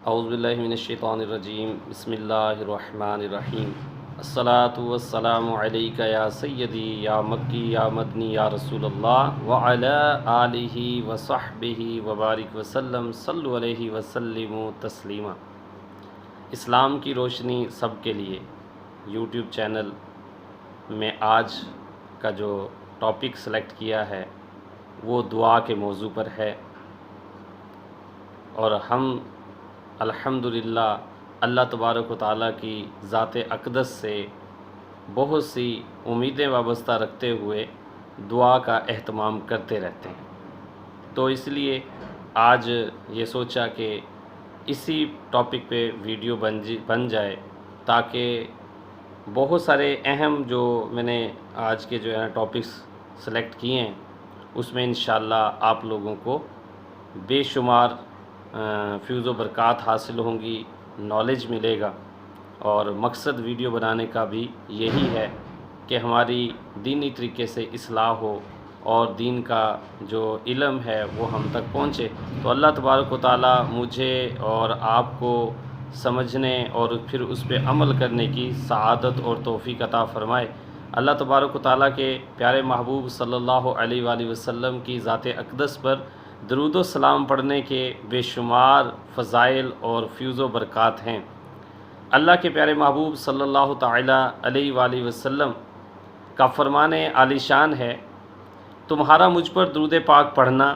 اعوذ باللہ من الشیطان الرجیم بسم اللہ الرحمن الرحیم الصلاۃ والسلام علیک یا سیدی یا مکی یا مدنی یا رسول اللہ وعلی آلہ وصحبہ وبارک وسلم صلو علیہ وسلم تسلیما۔ اسلام کی روشنی سب کے لیے یوٹیوب چینل میں آج کا جو ٹاپک سلیکٹ کیا ہے وہ دعا کے موضوع پر ہے، اور ہم الحمدللہ اللہ تبارک و تعالیٰ کی ذات اقدس سے بہت سی امیدیں وابستہ رکھتے ہوئے دعا کا اہتمام کرتے رہتے ہیں، تو اس لیے آج یہ سوچا کہ اسی ٹاپک پہ ویڈیو بن جائے، تاکہ بہت سارے اہم جو میں نے آج کے جو ہے ٹاپکس سلیکٹ کیے ہیں اس میں انشاءاللہ آپ لوگوں کو بے شمار فیض و برکات حاصل ہوں گی، نالج ملے گا، اور مقصد ویڈیو بنانے کا بھی یہی ہے کہ ہماری دینی طریقے سے اصلاح ہو اور دین کا جو علم ہے وہ ہم تک پہنچے۔ تو اللہ تبارک و تعالیٰ مجھے اور آپ کو سمجھنے اور پھر اس پہ عمل کرنے کی سعادت اور توفیق عطا فرمائے۔ اللہ تبارک و تعالیٰ کے پیارے محبوب صلی اللہ علیہ وآلہ وسلم کی ذات اقدس پر درود و سلام پڑھنے کے بے شمار فضائل اور فیض و برکات ہیں۔ اللہ کے پیارے محبوب صلی اللہ تعالیٰ علیہ وآلہ وسلم کا فرمان عالی شان ہے، تمہارا مجھ پر درود پاک پڑھنا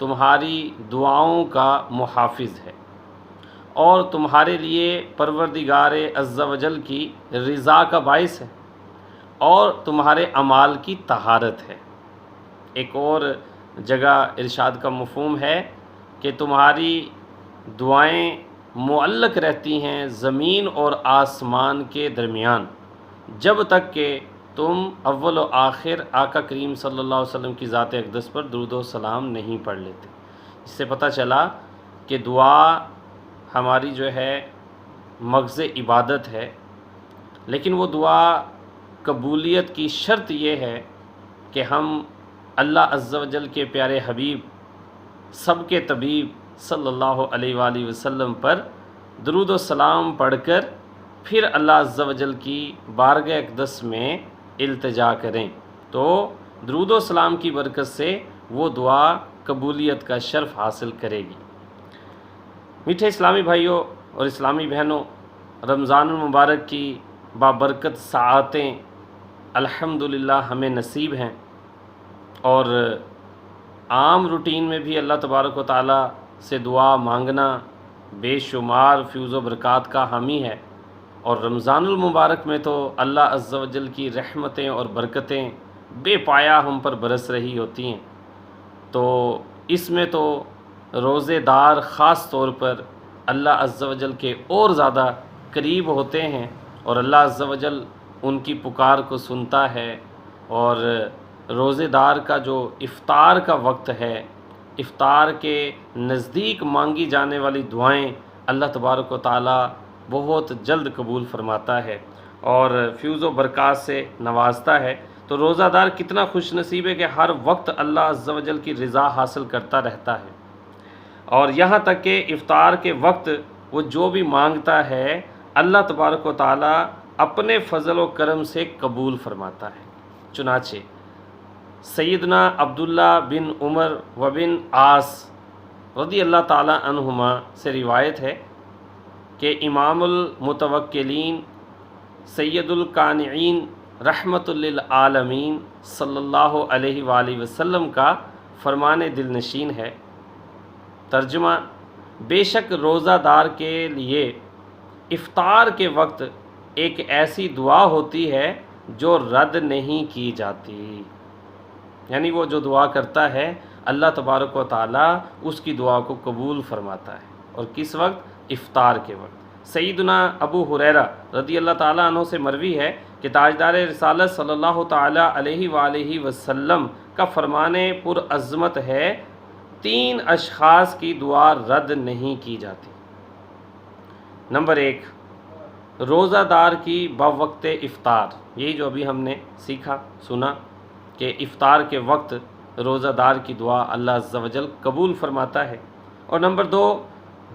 تمہاری دعاؤں کا محافظ ہے اور تمہارے لیے پروردگار عز و جل کی رضا کا باعث ہے اور تمہارے اعمال کی طہارت ہے۔ ایک اور جگہ ارشاد کا مفہوم ہے کہ تمہاری دعائیں معلق رہتی ہیں زمین اور آسمان کے درمیان جب تک کہ تم اول و آخر آقا کریم صلی اللہ علیہ وسلم کی ذات اقدس پر درود و سلام نہیں پڑھ لیتے۔ اس سے پتہ چلا کہ دعا ہماری جو ہے مغز عبادت ہے، لیکن وہ دعا قبولیت کی شرط یہ ہے کہ ہم اللہ عز و جل کے پیارے حبیب سب کے طبیب صلی اللہ علیہ وآلہ وسلم پر درود و سلام پڑھ کر پھر اللہ عز و جل کی بارگاہ اقدس میں التجا کریں، تو درود و سلام کی برکت سے وہ دعا قبولیت کا شرف حاصل کرے گی۔ میٹھے اسلامی بھائیوں اور اسلامی بہنوں، رمضان المبارک کی بابرکت ساعتیں الحمدللہ ہمیں نصیب ہیں، اور عام روٹین میں بھی اللہ تبارک و تعالیٰ سے دعا مانگنا بے شمار فیض و برکات کا حامی ہے، اور رمضان المبارک میں تو اللہ عز و جل کی رحمتیں اور برکتیں بے پایا ہم پر برس رہی ہوتی ہیں۔ تو اس میں تو روزے دار خاص طور پر اللہ عز و جل کے اور زیادہ قریب ہوتے ہیں، اور اللہ عز و جل ان کی پکار کو سنتا ہے، اور روزے دار کا جو افطار کا وقت ہے، افطار کے نزدیک مانگی جانے والی دعائیں اللہ تبارک و تعالیٰ بہت جلد قبول فرماتا ہے اور فیض و برکات سے نوازتا ہے۔ تو روزہ دار کتنا خوش نصیب ہے کہ ہر وقت اللہ عز و جل کی رضا حاصل کرتا رہتا ہے، اور یہاں تک کہ افطار کے وقت وہ جو بھی مانگتا ہے اللہ تبارک و تعالیٰ اپنے فضل و کرم سے قبول فرماتا ہے۔ چنانچہ سیدنا عبداللہ بن عمر و بن عاص رضی اللہ تعالی عنہما سے روایت ہے کہ امام المتوکلین سید القانعین رحمت للعالمین صلی اللہ علیہ وآلہ وسلم کا فرمان دل نشین ہے۔ ترجمہ: بے شک روزہ دار کے لیے افطار کے وقت ایک ایسی دعا ہوتی ہے جو رد نہیں کی جاتی، یعنی وہ جو دعا کرتا ہے اللہ تبارک و تعالیٰ اس کی دعا کو قبول فرماتا ہے، اور کس وقت؟ افطار کے وقت۔ سیدنا ابو ہریرہ رضی اللہ تعالیٰ عنہ سے مروی ہے کہ تاجدار رسالت صلی اللہ تعالیٰ علیہ وآلہ وسلم کا فرمان پر عظمت ہے، 3 اشخاص کی دعا رد نہیں کی جاتی۔ نمبر 1، روزہ دار کی بوقت افطار، یہی جو ابھی ہم نے سیکھا سنا کہ افطار کے وقت روزہ دار کی دعا اللہ عز و جل قبول فرماتا ہے۔ اور نمبر 2،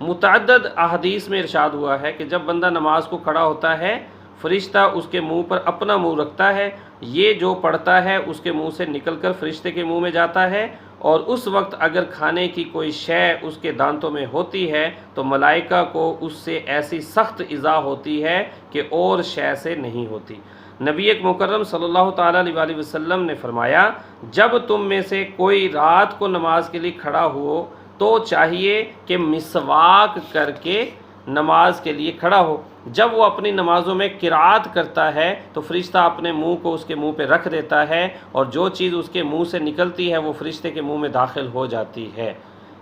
متعدد احادیث میں ارشاد ہوا ہے کہ جب بندہ نماز کو کھڑا ہوتا ہے فرشتہ اس کے منہ پر اپنا منہ رکھتا ہے، یہ جو پڑھتا ہے اس کے منہ سے نکل کر فرشتے کے منہ میں جاتا ہے، اور اس وقت اگر کھانے کی کوئی شے اس کے دانتوں میں ہوتی ہے تو ملائکہ کو اس سے ایسی سخت ایذا ہوتی ہے کہ اور شے سے نہیں ہوتی۔ نبی مکرم صلی اللہ تعالیٰ علیہ وآلہ وسلم نے فرمایا، جب تم میں سے کوئی رات کو نماز کے لیے کھڑا ہو تو چاہیے کہ مسواک کر کے نماز کے لیے کھڑا ہو۔ جب وہ اپنی نمازوں میں قرات کرتا ہے تو فرشتہ اپنے منہ کو اس کے منہ پہ رکھ دیتا ہے، اور جو چیز اس کے منہ سے نکلتی ہے وہ فرشتے کے منہ میں داخل ہو جاتی ہے۔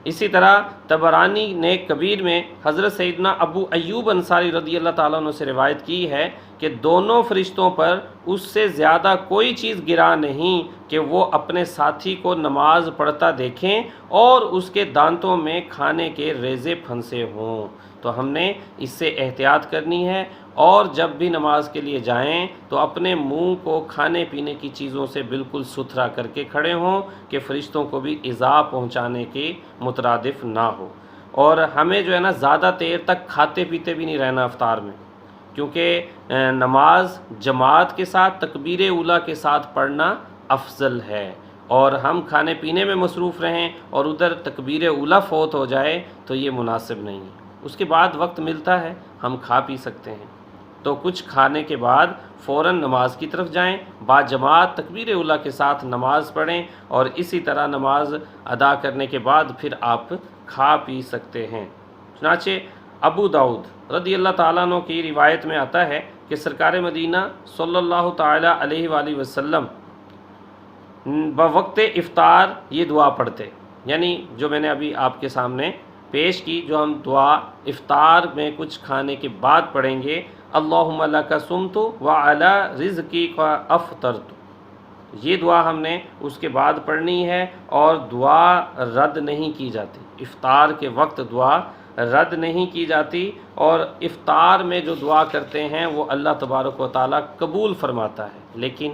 اسی طرح طبرانی نے کبیر میں حضرت سیدنا ابو ایوب انصاری رضی اللہ تعالیٰ عنہ سے روایت کی ہے کہ دونوں فرشتوں پر اس سے زیادہ کوئی چیز گرا نہیں کہ وہ اپنے ساتھی کو نماز پڑھتا دیکھیں اور اس کے دانتوں میں کھانے کے ریزے پھنسے ہوں۔ تو ہم نے اس سے احتیاط کرنی ہے، اور جب بھی نماز کے لیے جائیں تو اپنے منہ کو کھانے پینے کی چیزوں سے بالکل ستھرا کر کے کھڑے ہوں کہ فرشتوں کو بھی ایذا پہنچانے کے مترادف نہ ہو۔ اور ہمیں جو ہے نا زیادہ دیر تک کھاتے پیتے بھی نہیں رہنا افطار میں، کیونکہ نماز جماعت کے ساتھ تکبیر اولیٰ کے ساتھ پڑھنا افضل ہے، اور ہم کھانے پینے میں مصروف رہیں اور ادھر تکبیر اولیٰ فوت ہو جائے تو یہ مناسب نہیں ہے۔ اس کے بعد وقت ملتا ہے ہم کھا پی سکتے ہیں، تو کچھ کھانے کے بعد فوراً نماز کی طرف جائیں، با جماعت تکبیر اولیٰ کے ساتھ نماز پڑھیں، اور اسی طرح نماز ادا کرنے کے بعد پھر آپ کھا پی سکتے ہیں۔ چنانچہ ابو داؤد رضی اللہ تعالیٰ عنہ کی روایت میں آتا ہے کہ سرکار مدینہ صلی اللہ تعالیٰ علیہ وآلہ وسلم بوقت افطار یہ دعا پڑھتے، یعنی جو میں نے ابھی آپ کے سامنے پیش کی، جو ہم دعا افطار میں کچھ کھانے کے بعد پڑھیں گے، اللہم لک صمت وعلی رزقک افطرت، یہ دعا ہم نے اس کے بعد پڑھنی ہے، اور دعا رد نہیں کی جاتی، افطار کے وقت دعا رد نہیں کی جاتی، اور افطار میں جو دعا کرتے ہیں وہ اللہ تبارک و تعالیٰ قبول فرماتا ہے۔ لیکن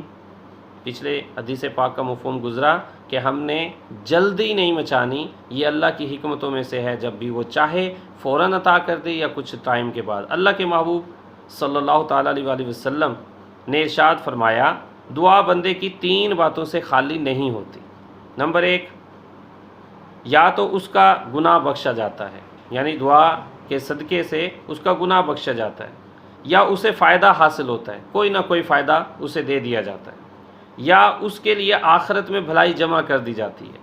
پچھلے حدیث پاک کا مفہوم گزرا کہ ہم نے جلدی نہیں مچانی، یہ اللہ کی حکمتوں میں سے ہے، جب بھی وہ چاہے فوراً عطا کر دے یا کچھ ٹائم کے بعد۔ اللہ کے محبوب صلی اللہ تعالیٰ علیہ وآلہ وسلم نے ارشاد فرمایا، دعا بندے کی 3 باتوں سے خالی نہیں ہوتی۔ نمبر 1، یا تو اس کا گناہ بخشا جاتا ہے، یعنی دعا کے صدقے سے اس کا گناہ بخشا جاتا ہے، یا اسے فائدہ حاصل ہوتا ہے، کوئی نہ کوئی فائدہ اسے دے دیا جاتا ہے، یا اس کے لیے آخرت میں بھلائی جمع کر دی جاتی ہے۔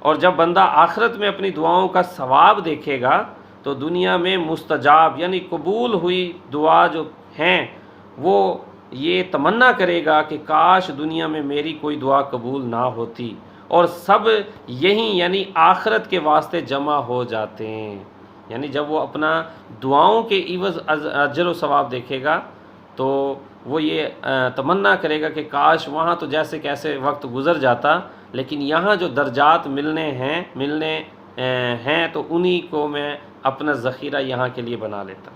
اور جب بندہ آخرت میں اپنی دعاؤں کا ثواب دیکھے گا تو دنیا میں مستجاب یعنی قبول ہوئی دعا جو ہیں وہ یہ تمنا کرے گا کہ کاش دنیا میں میری کوئی دعا قبول نہ ہوتی، اور سب یہی یعنی آخرت کے واسطے جمع ہو جاتے ہیں۔ یعنی جب وہ اپنا دعاؤں کے عوض اجر و ثواب دیکھے گا تو وہ یہ تمنا کرے گا کہ کاش وہاں تو جیسے کیسے وقت گزر جاتا، لیکن یہاں جو درجات ملنے ہیں تو انہی کو میں اپنا ذخیرہ یہاں کے لیے بنا لیتا۔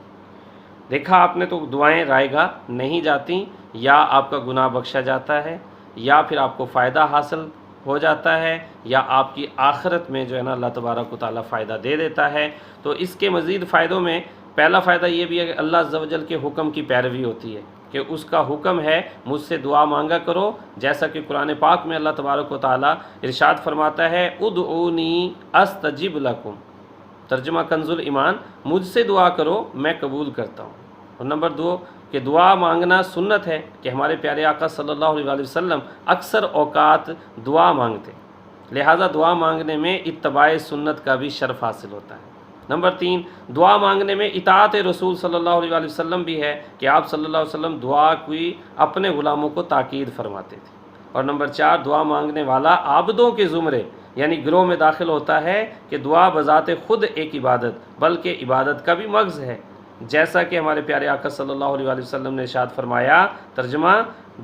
دیکھا آپ نے، تو دعائیں رائے گاہ نہیں جاتی، یا آپ کا گناہ بخشا جاتا ہے، یا پھر آپ کو فائدہ حاصل ہو جاتا ہے، یا آپ کی آخرت میں جو ہے نا اللہ تبارک و تعالیٰ فائدہ دے دیتا ہے۔ تو اس کے مزید فائدوں میں پہلا فائدہ یہ بھی ہے کہ اللہ عز و جل کے حکم کی پیروی ہوتی ہے، کہ اس کا حکم ہے مجھ سے دعا مانگا کرو، جیسا کہ قرآن پاک میں اللہ تبارک و تعالیٰ ارشاد فرماتا ہے، ادعونی استجب لکم، ترجمہ کنز الایمان، مجھ سے دعا کرو میں قبول کرتا ہوں۔ اور نمبر 2 کہ دعا مانگنا سنت ہے، کہ ہمارے پیارے آقا صلی اللہ علیہ وآلہ وسلم اکثر اوقات دعا مانگتے، لہٰذا دعا مانگنے میں اتباع سنت کا بھی شرف حاصل ہوتا ہے۔ نمبر 3، دعا مانگنے میں اطاعت رسول صلی اللہ علیہ وآلہ وسلم بھی ہے، کہ آپ صلی اللہ علیہ وسلم دعا کی اپنے غلاموں کو تاکید فرماتے تھے۔ اور نمبر 4، دعا مانگنے والا عابدوں کے زمرے یعنی گروہ میں داخل ہوتا ہے، کہ دعا بذات خود ایک عبادت بلکہ عبادت کا بھی مغز ہے، جیسا کہ ہمارے پیارے آقا صلی اللہ علیہ وآلہ وسلم نے ارشاد فرمایا، ترجمہ،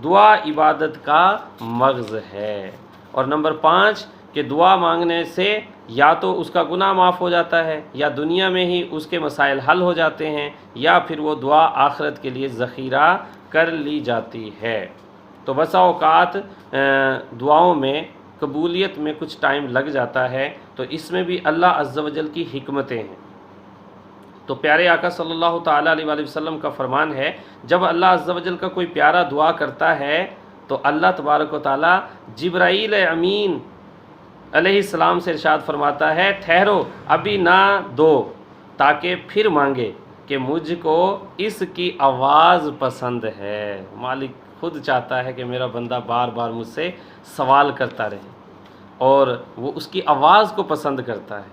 دعا عبادت کا مغز ہے۔ اور نمبر 5 کہ دعا مانگنے سے یا تو اس کا گناہ معاف ہو جاتا ہے، یا دنیا میں ہی اس کے مسائل حل ہو جاتے ہیں، یا پھر وہ دعا آخرت کے لیے ذخیرہ کر لی جاتی ہے۔ تو بسا اوقات دعاؤں میں قبولیت میں کچھ ٹائم لگ جاتا ہے، تو اس میں بھی اللہ عز و جل کی حکمتیں ہیں۔ تو پیارے آقا صلی اللہ تعالیٰ علیہ وآلہ وسلم کا فرمان ہے، جب اللہ عز و جل کا کوئی پیارا دعا کرتا ہے تو اللہ تبارک و تعالیٰ جبرائیل امین علیہ السلام سے ارشاد فرماتا ہے، ٹھہرو ابھی نہ دو تاکہ پھر مانگے کہ مجھ کو اس کی آواز پسند ہے۔ مالک خود چاہتا ہے کہ میرا بندہ بار بار مجھ سے سوال کرتا رہے، اور وہ اس کی آواز کو پسند کرتا ہے۔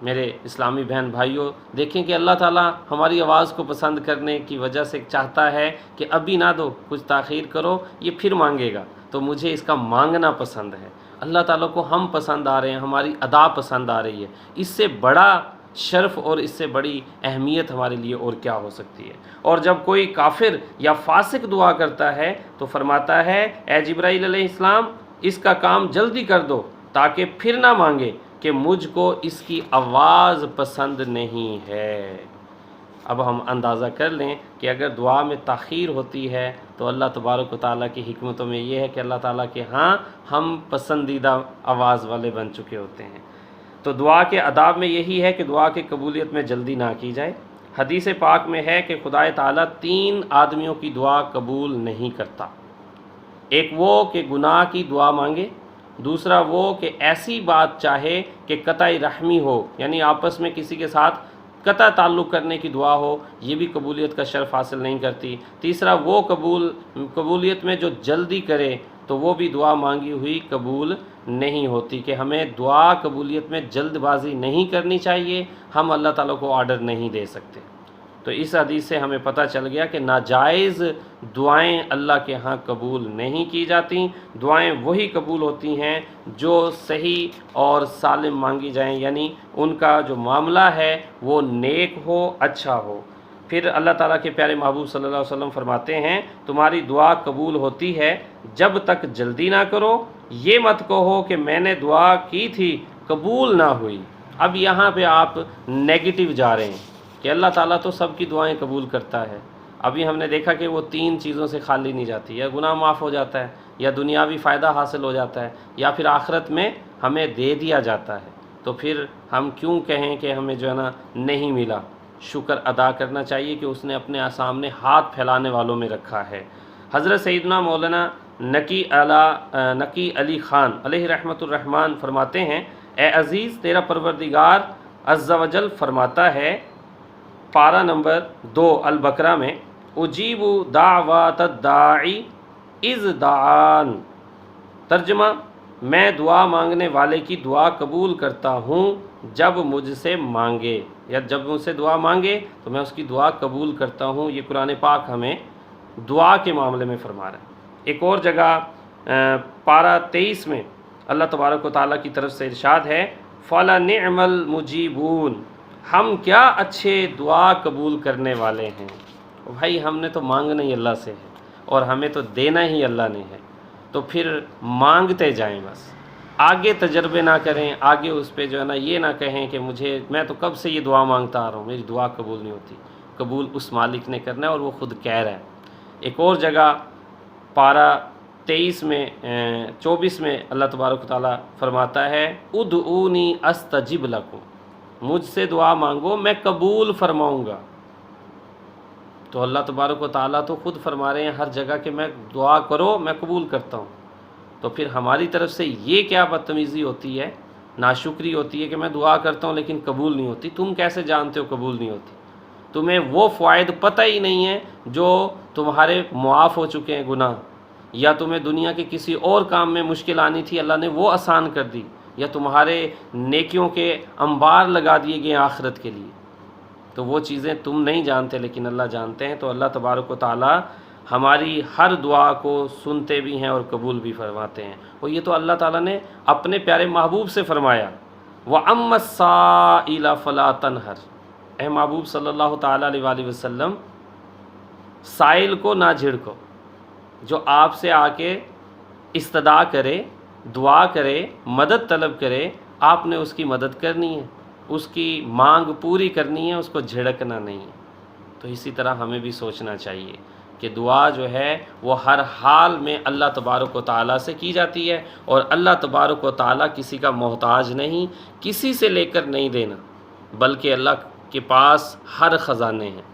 میرے اسلامی بہن بھائیوں، دیکھیں کہ اللہ تعالیٰ ہماری آواز کو پسند کرنے کی وجہ سے چاہتا ہے کہ ابھی نہ دو، کچھ تاخیر کرو، یہ پھر مانگے گا، تو مجھے اس کا مانگنا پسند ہے۔ اللہ تعالیٰ کو ہم پسند آ رہے ہیں، ہماری ادا پسند آ رہی ہے، اس سے بڑا شرف اور اس سے بڑی اہمیت ہمارے لیے اور کیا ہو سکتی ہے۔ اور جب کوئی کافر یا فاسق دعا کرتا ہے تو فرماتا ہے، اے جبرائیل علیہ السلام اس کا کام جلدی کر دو تاکہ پھر نہ مانگے کہ مجھ کو اس کی آواز پسند نہیں ہے۔ اب ہم اندازہ کر لیں کہ اگر دعا میں تاخیر ہوتی ہے تو اللہ تبارک و تعالیٰ کی حکمتوں میں یہ ہے کہ اللہ تعالیٰ کے ہاں ہم پسندیدہ آواز والے بن چکے ہوتے ہیں۔ تو دعا کے آداب میں یہی ہے کہ دعا کی قبولیت میں جلدی نہ کی جائے۔ حدیث پاک میں ہے کہ خدا تعالیٰ 3 آدمیوں کی دعا قبول نہیں کرتا۔ ایک وہ کہ گناہ کی دعا مانگے، دوسرا وہ کہ ایسی بات چاہے کہ قطع رحمی ہو، یعنی آپس میں کسی کے ساتھ قطع تعلق کرنے کی دعا ہو، یہ بھی قبولیت کا شرف حاصل نہیں کرتی۔ تیسرا وہ قبولیت میں جو جلدی کرے تو وہ بھی دعا مانگی ہوئی قبول نہیں ہوتی، کہ ہمیں دعا قبولیت میں جلد بازی نہیں کرنی چاہیے، ہم اللہ تعالیٰ کو آرڈر نہیں دے سکتے۔ تو اس حدیث سے ہمیں پتہ چل گیا کہ ناجائز دعائیں اللہ کے ہاں قبول نہیں کی جاتی، دعائیں وہی قبول ہوتی ہیں جو صحیح اور سالم مانگی جائیں، یعنی ان کا جو معاملہ ہے وہ نیک ہو، اچھا ہو۔ پھر اللہ تعالیٰ کے پیارے محبوب صلی اللہ علیہ وسلم فرماتے ہیں، تمہاری دعا قبول ہوتی ہے جب تک جلدی نہ کرو، یہ مت کہو کہ میں نے دعا کی تھی قبول نہ ہوئی۔ اب یہاں پہ آپ نیگیٹو جا رہے ہیں کہ اللہ تعالیٰ تو سب کی دعائیں قبول کرتا ہے۔ ابھی ہم نے دیکھا کہ وہ 3 چیزوں سے خالی نہیں جاتی، یا گناہ معاف ہو جاتا ہے، یا دنیاوی فائدہ حاصل ہو جاتا ہے، یا پھر آخرت میں ہمیں دے دیا جاتا ہے۔ تو پھر ہم کیوں کہیں کہ ہمیں جو ہے نا نہیں ملا؟ شکر ادا کرنا چاہیے کہ اس نے اپنے سامنے ہاتھ پھیلانے والوں میں رکھا ہے۔ حضرت سیدنا مولانا نقی علی خان علیہ رحمۃ الرحمن فرماتے ہیں، اے عزیز، تیرا پروردگار عز و جل فرماتا ہے پارہ نمبر 2 البقرہ میں، اجیب دعوات الداعی اذ دعان۔ ترجمہ، میں دعا مانگنے والے کی دعا قبول کرتا ہوں جب مجھ سے مانگے، یا جب مجھ سے دعا مانگے تو میں اس کی دعا قبول کرتا ہوں۔ یہ قرآن پاک ہمیں دعا کے معاملے میں فرما رہا ہے۔ ایک اور جگہ پارہ 23 میں اللہ تبارک و تعالیٰ کی طرف سے ارشاد ہے، فَلَنِعْمَ الْمُجِيبُونَ، ہم کیا اچھے دعا قبول کرنے والے ہیں۔ بھائی ہم نے تو مانگنا ہی اللہ سے ہے اور ہمیں تو دینا ہی اللہ نے ہے، تو پھر مانگتے جائیں، بس آگے تجربے نہ کریں، آگے اس پہ جو ہے نا یہ نہ کہیں کہ میں تو کب سے یہ دعا مانگتا آ رہا ہوں، میری دعا قبول نہیں ہوتی۔ قبول اس مالک نے کرنا ہے اور وہ خود کہہ رہا ہے۔ ایک اور جگہ پارہ 23 میں 24 میں اللہ تبارک و تعالیٰ فرماتا ہے، ادعونی استجب لکم، مجھ سے دعا مانگو میں قبول فرماؤں گا۔ تو اللہ تبارک و تعالیٰ تو خود فرما رہے ہیں ہر جگہ کہ میں دعا کرو میں قبول کرتا ہوں۔ تو پھر ہماری طرف سے یہ کیا بدتمیزی ہوتی ہے، ناشکری ہوتی ہے کہ میں دعا کرتا ہوں لیکن قبول نہیں ہوتی۔ تم کیسے جانتے ہو قبول نہیں ہوتی؟ تمہیں وہ فوائد پتہ ہی نہیں ہے جو تمہارے معاف ہو چکے ہیں گناہ، یا تمہیں دنیا کے کسی اور کام میں مشکل آنی تھی اللہ نے وہ آسان کر دی، یا تمہارے نیکیوں کے انبار لگا دیے گئے آخرت کے لیے۔ تو وہ چیزیں تم نہیں جانتے لیکن اللہ جانتے ہیں۔ تو اللہ تبارک و تعالیٰ ہماری ہر دعا کو سنتے بھی ہیں اور قبول بھی فرماتے ہیں۔ اور یہ تو اللہ تعالیٰ نے اپنے پیارے محبوب سے فرمایا، وَأَمَّا السَّائِلَ فَلَا تَنْهَرْ، اے محبوب صلی اللہ تعالیٰ علیہ وآلہ وسلم، سائل کو نہ جھڑکو، جو آپ سے آ کے استدعا کرے، دعا کرے، مدد طلب کرے، آپ نے اس کی مدد کرنی ہے، اس کی مانگ پوری کرنی ہے، اس کو جھڑکنا نہیں ہے۔ تو اسی طرح ہمیں بھی سوچنا چاہیے کہ دعا جو ہے وہ ہر حال میں اللہ تبارک و تعالیٰ سے کی جاتی ہے، اور اللہ تبارک و تعالیٰ کسی کا محتاج نہیں، کسی سے لے کر نہیں دینا، بلکہ اللہ کے پاس ہر خزانے ہیں،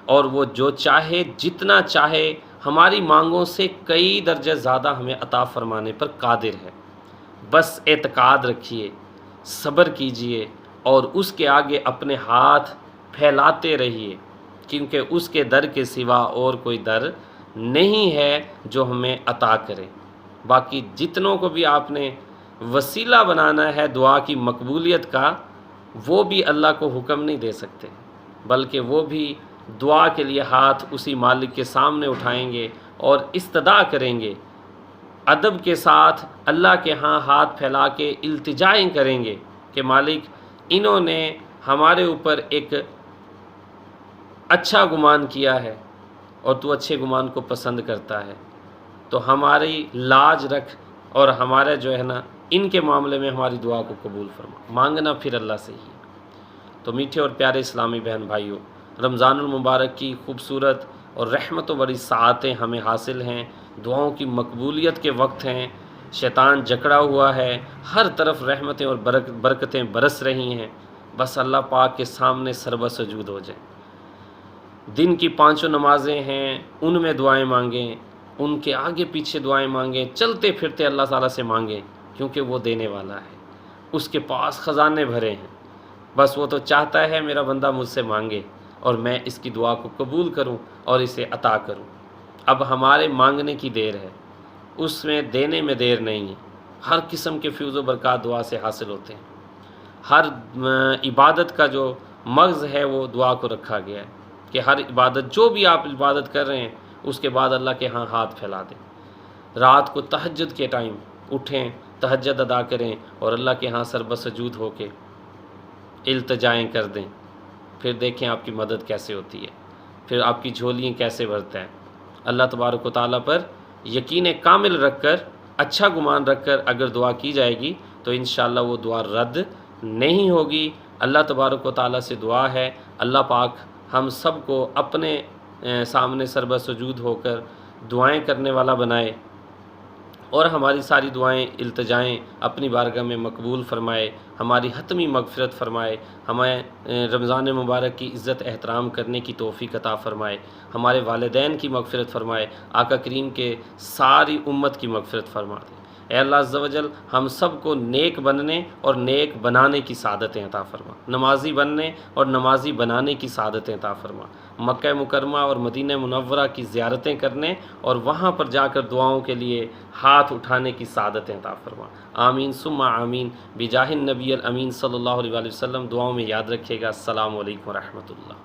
اور وہ جو چاہے جتنا چاہے ہماری مانگوں سے کئی درجے زیادہ ہمیں عطا فرمانے پر قادر ہے۔ بس اعتقاد رکھیے، صبر کیجئے اور اس کے آگے اپنے ہاتھ پھیلاتے رہیے، کیونکہ اس کے در کے سوا اور کوئی در نہیں ہے جو ہمیں عطا کرے۔ باقی جتنوں کو بھی آپ نے وسیلہ بنانا ہے دعا کی مقبولیت کا، وہ بھی اللہ کو حکم نہیں دے سکتے، بلکہ وہ بھی دعا کے لیے ہاتھ اسی مالک کے سامنے اٹھائیں گے اور استدعا کریں گے، ادب کے ساتھ اللہ کے ہاں ہاتھ پھیلا کے التجائیں کریں گے کہ مالک انہوں نے ہمارے اوپر ایک اچھا گمان کیا ہے اور تو اچھے گمان کو پسند کرتا ہے، تو ہماری لاج رکھ اور ہمارا جو ہے نا ان کے معاملے میں ہماری دعا کو قبول فرما۔ مانگنا پھر اللہ سے ہی ہے۔ تو میٹھے اور پیارے اسلامی بہن بھائیوں، رمضان المبارک کی خوبصورت اور رحمت و بڑی ساعتیں ہمیں حاصل ہیں، دعاؤں کی مقبولیت کے وقت ہیں، شیطان جکڑا ہوا ہے، ہر طرف رحمتیں اور برکتیں برس رہی ہیں، بس اللہ پاک کے سامنے سربہ سجود ہو جائیں۔ دن کی 5 نمازیں ہیں، ان میں دعائیں مانگیں، ان کے آگے پیچھے دعائیں مانگیں، چلتے پھرتے اللہ تعالیٰ سے مانگیں، کیونکہ وہ دینے والا ہے، اس کے پاس خزانے بھرے ہیں۔ بس وہ تو چاہتا ہے میرا بندہ مجھ سے مانگے اور میں اس کی دعا کو قبول کروں اور اسے عطا کروں۔ اب ہمارے مانگنے کی دیر ہے، اس میں دینے میں دیر نہیں ہے۔ ہر قسم کے فیض و برکات دعا سے حاصل ہوتے ہیں۔ ہر عبادت کا جو مغز ہے وہ دعا کو رکھا گیا ہے کہ ہر عبادت، جو بھی آپ عبادت کر رہے ہیں، اس کے بعد اللہ کے ہاں ہاتھ پھیلا دیں۔ رات کو تہجد کے ٹائم اٹھیں، تہجد ادا کریں اور اللہ کے ہاں سربہ سجود ہو کے التجائیں کر دیں، پھر دیکھیں آپ کی مدد کیسے ہوتی ہے، پھر آپ کی جھولیاں کیسے بھرتا ہے۔ اللہ تبارک و تعالیٰ پر یقین کامل رکھ کر، اچھا گمان رکھ کر اگر دعا کی جائے گی تو انشاءاللہ وہ دعا رد نہیں ہوگی۔ اللہ تبارک و تعالیٰ سے دعا ہے اللہ پاک ہم سب کو اپنے سامنے سربہ سجود ہو کر دعائیں کرنے والا بنائے اور ہماری ساری دعائیں التجائیں اپنی بارگاہ میں مقبول فرمائے، ہماری حتمی مغفرت فرمائے، ہمیں رمضان مبارک کی عزت احترام کرنے کی توفیق عطا فرمائے، ہمارے والدین کی مغفرت فرمائے، آقا کریم کے ساری امت کی مغفرت فرما دے۔ اے اللہ عز و جل ہم سب کو نیک بننے اور نیک بنانے کی سعادتیں عطا فرما، نمازی بننے اور نمازی بنانے کی سعادتیں عطا فرما، مکہ مکرمہ اور مدینہ منورہ کی زیارتیں کرنے اور وہاں پر جا کر دعاؤں کے لیے ہاتھ اٹھانے کی سعادتیں عطا فرما۔ آمین ثم آمین بجاہ النبی الامین صلی اللہ علیہ وسلم۔ دعاؤں میں یاد رکھیے گا۔ السلام علیکم ورحمۃ اللہ۔